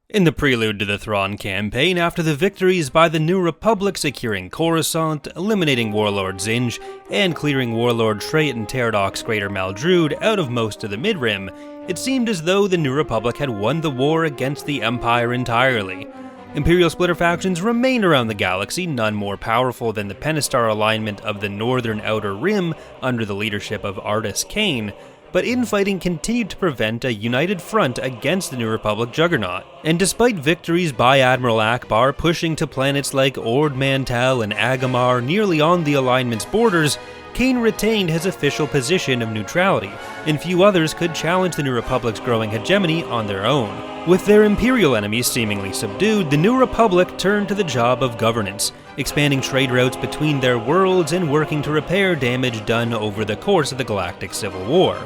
In the prelude to the Thrawn campaign, after the victories by the New Republic securing Coruscant, eliminating Warlord Zinj, and clearing Warlord Trait and Teradox Greater Maldrude out of most of the Mid-Rim, it seemed as though the New Republic had won the war against the Empire entirely. Imperial splitter factions remained around the galaxy, none more powerful than the Pentastar alignment of the Northern Outer Rim under the leadership of Artus Cain, but infighting continued to prevent a united front against the New Republic juggernaut. And despite victories by Admiral Akbar pushing to planets like Ord Mantell and Agamar nearly on the alignment's borders, Cain retained his official position of neutrality, and few others could challenge the New Republic's growing hegemony on their own. With their Imperial enemies seemingly subdued, the New Republic turned to the job of governance, expanding trade routes between their worlds and working to repair damage done over the course of the Galactic Civil War.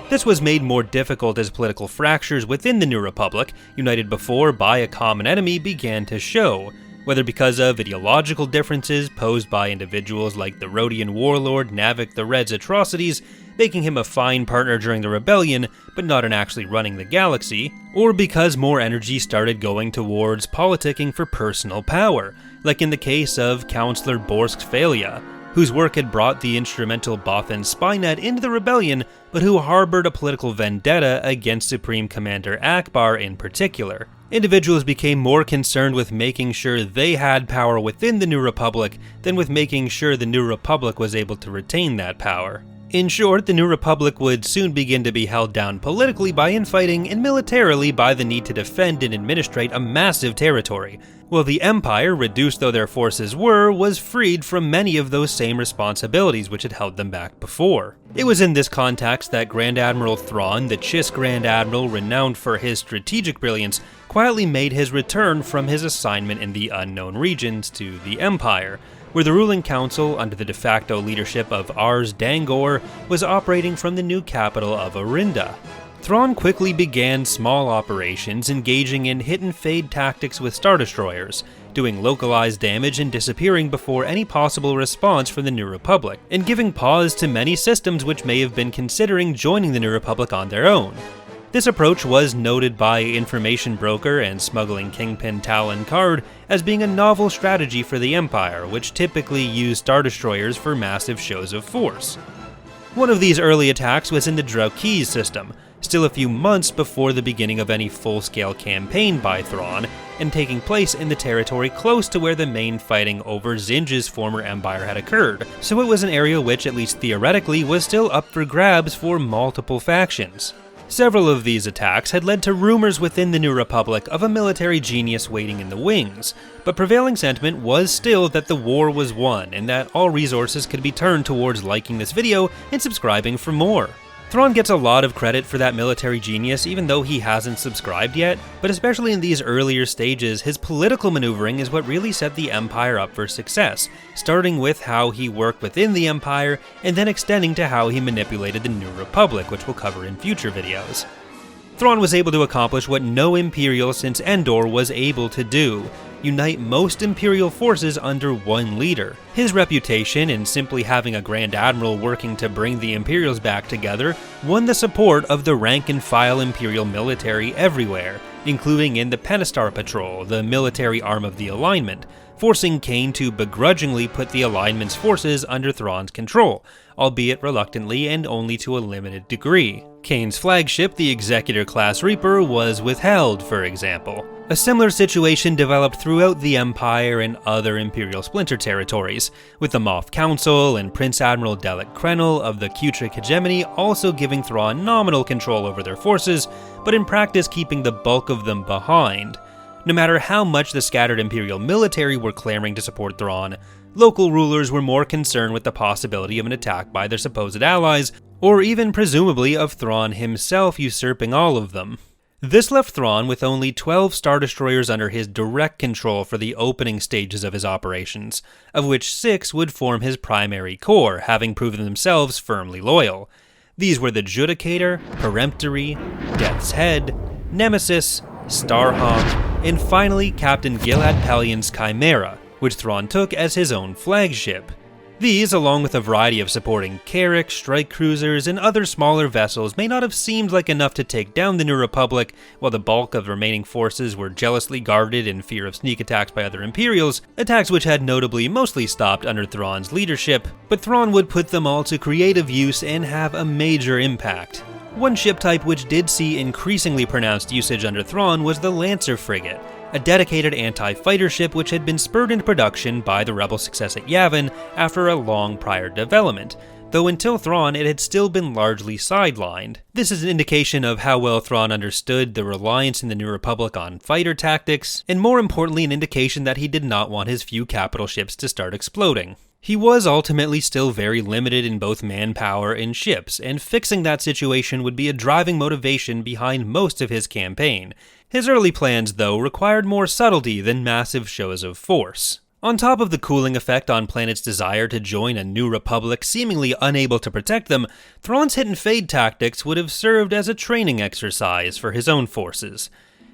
This was made more difficult as political fractures within the New Republic, united before by a common enemy, began to show, whether because of ideological differences posed by individuals like the Rhodian warlord Navik the Red's atrocities, making him a fine partner during the rebellion, but not in actually running the galaxy, or because more energy started going towards politicking for personal power, like in the case of Councillor Borsk Phalia, whose work had brought the instrumental Bothan Spynet into the rebellion, but who harbored a political vendetta against Supreme Commander Akbar in particular. Individuals became more concerned with making sure they had power within the New Republic than with making sure the New Republic was able to retain that power. In short, the New Republic would soon begin to be held down politically by infighting and militarily by the need to defend and administrate a massive territory, while the Empire, reduced though their forces were, was freed from many of those same responsibilities which had held them back before. It was in this context that Grand Admiral Thrawn, the Chiss Grand Admiral renowned for his strategic brilliance, quietly made his return from his assignment in the Unknown Regions to the Empire, where the ruling council, under the de facto leadership of Ars Dangor, was operating from the new capital of Arinda. Thrawn quickly began small operations, engaging in hit-and-fade tactics with Star Destroyers, doing localized damage and disappearing before any possible response from the New Republic, and giving pause to many systems which may have been considering joining the New Republic on their own. This approach was noted by information broker and smuggling kingpin Talon Card as being a novel strategy for the Empire, which typically used Star Destroyers for massive shows of force. One of these early attacks was in the Draukes system, still a few months before the beginning of any full-scale campaign by Thrawn, and taking place in the territory close to where the main fighting over Zinj's former empire had occurred, so it was an area which, at least theoretically, was still up for grabs for multiple factions. Several of these attacks had led to rumors within the New Republic of a military genius waiting in the wings, but prevailing sentiment was still that the war was won and that all resources could be turned towards liking this video and subscribing for more. Thrawn gets a lot of credit for that military genius even though he hasn't subscribed yet, but especially in these earlier stages, his political maneuvering is what really set the Empire up for success, starting with how he worked within the Empire and then extending to how he manipulated the New Republic, which we'll cover in future videos. Thrawn was able to accomplish what no Imperial since Endor was able to do: unite most Imperial forces under one leader. His reputation in simply having a Grand Admiral working to bring the Imperials back together won the support of the rank-and-file Imperial military everywhere, including in the Pentastar Patrol, the military arm of the Alignment, forcing Cain to begrudgingly put the Alignment's forces under Thrawn's control, albeit reluctantly and only to a limited degree. Cain's flagship, the Executor-class Reaper, was withheld, for example. A similar situation developed throughout the Empire and other Imperial splinter territories, with the Moff Council and Prince Admiral Delek Krenel of the Kutric Hegemony also giving Thrawn nominal control over their forces, but in practice keeping the bulk of them behind. No matter how much the scattered Imperial military were clamoring to support Thrawn, local rulers were more concerned with the possibility of an attack by their supposed allies, or even presumably of Thrawn himself usurping all of them. This left Thrawn with only 12 Star Destroyers under his direct control for the opening stages of his operations, of which 6 would form his primary core, having proven themselves firmly loyal. These were the Judicator, Peremptory, Death's Head, Nemesis, Starhawk, and finally Captain Gilad Pellion's Chimera, which Thrawn took as his own flagship. These, along with a variety of supporting carracks, strike cruisers, and other smaller vessels, may not have seemed like enough to take down the New Republic, while the bulk of the remaining forces were jealously guarded in fear of sneak attacks by other Imperials, attacks which had notably mostly stopped under Thrawn's leadership, but Thrawn would put them all to creative use and have a major impact. One ship type which did see increasingly pronounced usage under Thrawn was the Lancer frigate, a dedicated anti-fighter ship which had been spurred into production by the Rebel success at Yavin after a long prior development, though until Thrawn it had still been largely sidelined. This is an indication of how well Thrawn understood the reliance in the New Republic on fighter tactics, and more importantly an indication that he did not want his few capital ships to start exploding. He was ultimately still very limited in both manpower and ships, and fixing that situation would be a driving motivation behind most of his campaign. His early plans, though, required more subtlety than massive shows of force. On top of the cooling effect on planets' desire to join a New Republic seemingly unable to protect them, Thrawn's hit and fade tactics would have served as a training exercise for his own forces.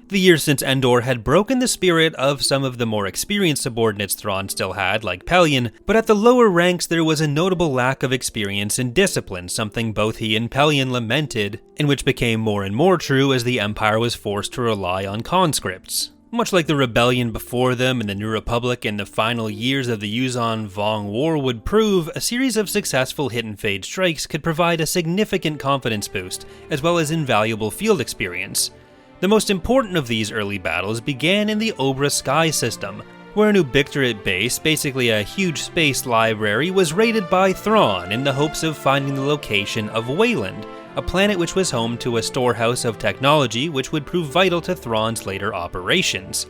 The years since Endor had broken the spirit of some of the more experienced subordinates Thrawn still had, like Pellaeon, but at the lower ranks there was a notable lack of experience and discipline, something both he and Pellaeon lamented, and which became more and more true as the Empire was forced to rely on conscripts. Much like the rebellion before them and the New Republic in the final years of the Yuuzhan-Vong War would prove, a series of successful hit-and-fade strikes could provide a significant confidence boost, as well as invaluable field experience. The most important of these early battles began in the Obra Sky system, where an Ubictorate base, basically a huge space library, was raided by Thrawn in the hopes of finding the location of Wayland, a planet which was home to a storehouse of technology which would prove vital to Thrawn's later operations.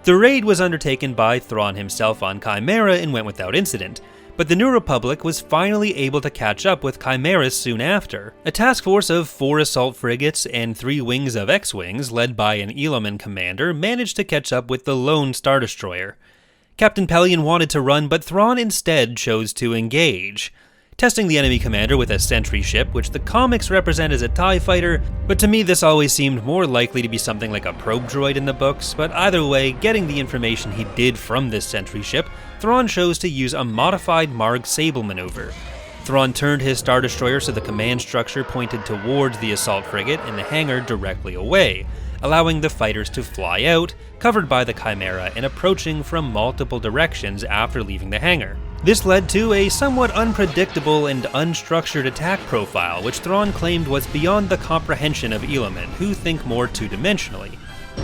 The raid was undertaken by Thrawn himself on Chimera and went without incident, but the New Republic was finally able to catch up with Chimeras soon after. A task force of 4 assault frigates and 3 wings of X-Wings, led by an Eloman commander, managed to catch up with the lone Star Destroyer. Captain Pellaeon wanted to run, but Thrawn instead chose to engage, testing the enemy commander with a sentry ship, which the comics represent as a TIE fighter, but to me this always seemed more likely to be something like a probe droid in the books. But either way, getting the information he did from this sentry ship, Thrawn chose to use a modified Marg Sable maneuver. Thrawn turned his Star Destroyer so the command structure pointed towards the assault frigate and the hangar directly away, allowing the fighters to fly out, covered by the Chimera and approaching from multiple directions after leaving the hangar. This led to a somewhat unpredictable and unstructured attack profile, which Thrawn claimed was beyond the comprehension of Eloman, who think more two-dimensionally.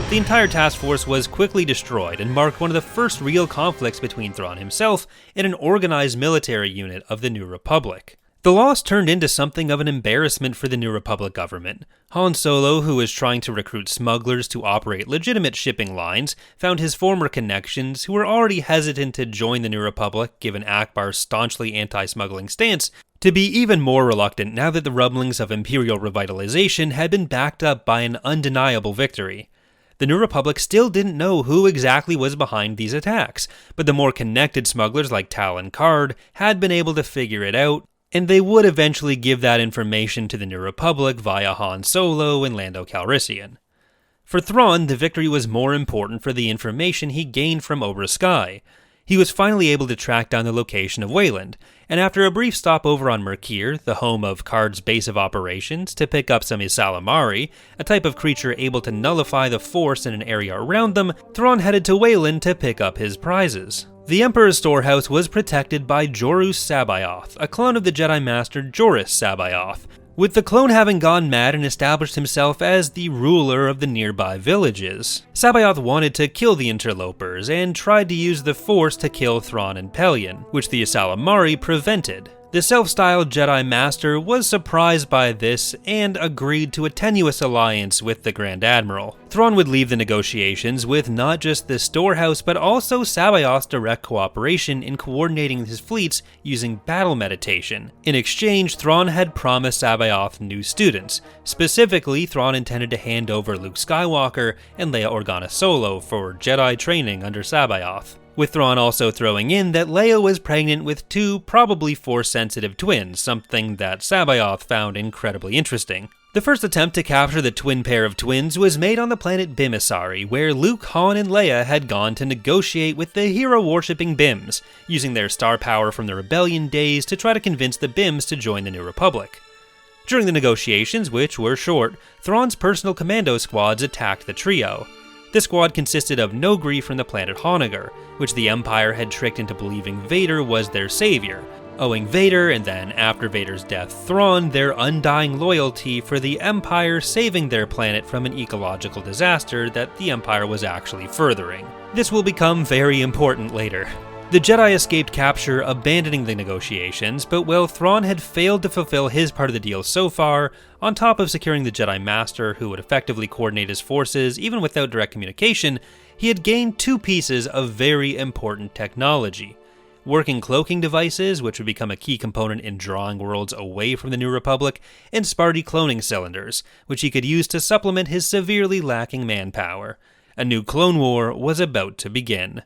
The entire task force was quickly destroyed and marked one of the first real conflicts between Thrawn himself and an organized military unit of the New Republic. The loss turned into something of an embarrassment for the New Republic government. Han Solo, who was trying to recruit smugglers to operate legitimate shipping lines, found his former connections, who were already hesitant to join the New Republic given Akbar's staunchly anti-smuggling stance, to be even more reluctant now that the rumblings of Imperial revitalization had been backed up by an undeniable victory. The New Republic still didn't know who exactly was behind these attacks, but the more connected smugglers like Tal and Karrde had been able to figure it out, and they would eventually give that information to the New Republic via Han Solo and Lando Calrissian. For Thrawn, the victory was more important for the information he gained from Obra Sky. He was finally able to track down the location of Wayland, and after a brief stopover on Merkir, the home of Karrde's base of operations, to pick up some Ysalamari, a type of creature able to nullify the Force in an area around them, Thrawn headed to Wayland to pick up his prizes. The Emperor's storehouse was protected by Jorus C'baoth, a clone of the Jedi Master Joruus C'baoth, with the clone having gone mad and established himself as the ruler of the nearby villages. C'baoth wanted to kill the interlopers and tried to use the Force to kill Thrawn and Pellaeon, which the Ysalamari prevented. The self-styled Jedi Master was surprised by this and agreed to a tenuous alliance with the Grand Admiral. Thrawn would leave the negotiations with not just the storehouse but also C'baoth's direct cooperation in coordinating his fleets using battle meditation. In exchange, Thrawn had promised C'baoth new students. Specifically, Thrawn intended to hand over Luke Skywalker and Leia Organa Solo for Jedi training under C'baoth, with Thrawn also throwing in that Leia was pregnant with 2 probably Force-sensitive twins, something that C'baoth found incredibly interesting. The first attempt to capture the twin pair of twins was made on the planet Bimisari, where Luke, Han, and Leia had gone to negotiate with the hero-worshipping Bims, using their star power from the Rebellion days to try to convince the Bims to join the New Republic. During the negotiations, which were short, Thrawn's personal commando squads attacked the trio. The squad consisted of Nogri from the planet Honoghr, which the Empire had tricked into believing Vader was their savior, owing Vader, and then after Vader's death Thrawn, their undying loyalty for the Empire saving their planet from an ecological disaster that the Empire was actually furthering. This will become very important later. The Jedi escaped capture, abandoning the negotiations, but while Thrawn had failed to fulfill his part of the deal so far, on top of securing the Jedi Master who would effectively coordinate his forces even without direct communication, he had gained two pieces of very important technology. Working cloaking devices, which would become a key component in drawing worlds away from the New Republic, and Sparty cloning cylinders, which he could use to supplement his severely lacking manpower. A new Clone War was about to begin.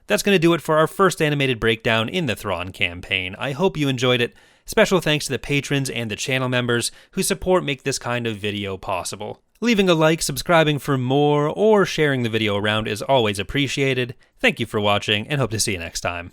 That's going to do it for our first animated breakdown in the Thrawn campaign. I hope you enjoyed it. Special thanks to the patrons and the channel members whose support make this kind of video possible. Leaving a like, subscribing for more, or sharing the video around is always appreciated. Thank you for watching, and hope to see you next time.